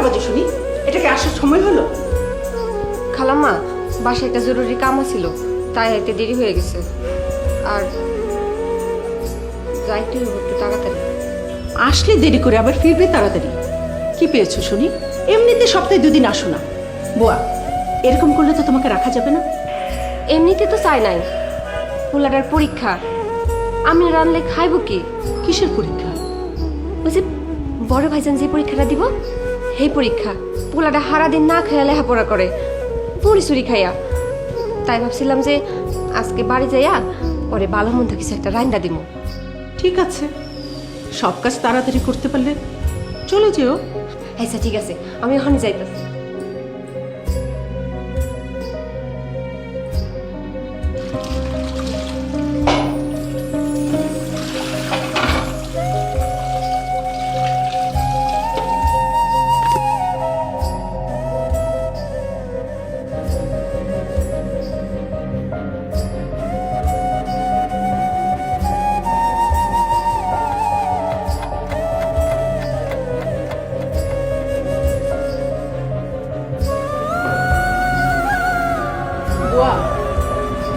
বাজে শুনি? এটাকে আসার সময় হলো? খালাম্মা, বাসায় একটা জরুরি কাম ছিল, তাই এতে দেরি হয়ে গেছে। আর যাইতে হইব একটু তাড়াতাড়ি। আসলে দেরি করে আবার ফিরবে তাড়াতাড়ি। কি পেয়েছো শুনি? এমনিতে সপ্তাহে 2 দিন আসো না। বুয়া, এরকম করলে তো তোমাকে রাখা যাবে না। এমনিতে তো চাই নাই, পোলাটার পরীক্ষা, আমি রানলে খাইব কি? কিসের পরীক্ষা? ওই যে বড় ভাইজান যে পরীক্ষাটা দিব, সেই পরীক্ষা। পোলাটা সারা দিন না খাইয়া লেখাপড়া করে, পড়ি চুরি খাইয়া। তাই ভাবছিলাম যে আজকে বাড়ি যাইয়া পরে ভালো মন্দ কিছু একটা রান্না দিব। ঠিক আছে, সব কাজ তাড়াতাড়ি করতে পারলে চলে যেও। আচ্ছা ঠিক আছে, আমি ওখানে যাইতেছি। বুয়া,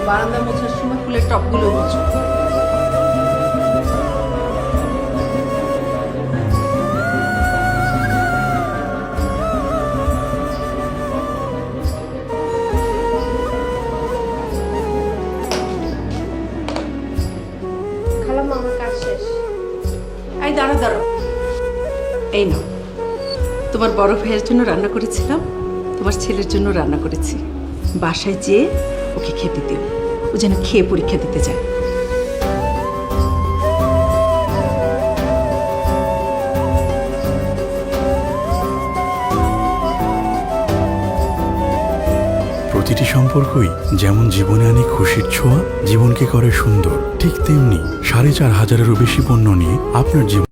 বারান্দা মোছার সময় ফুলের টবগুলো মোছো। খালাম্মা, আমার কাজ শেষ। এই দাঁড়া দাঁড়ো, এই নাও, তোমার বড় ভাইয়ের জন্য রান্না করেছিলাম, তোমার ছেলের জন্য রান্না করেছি। বাসায় যেয়ে ওকে খেতে দিও, ও যেন খেয়ে পরীক্ষা দিতে যায়। প্রতিটি সম্পর্কই যেমন জীবনে আনে খুশির ছোঁয়া, জীবনকে করে সুন্দর, ঠিক তেমনি 4,500-এরও বেশি পণ্য নিয়ে আপনার জীবন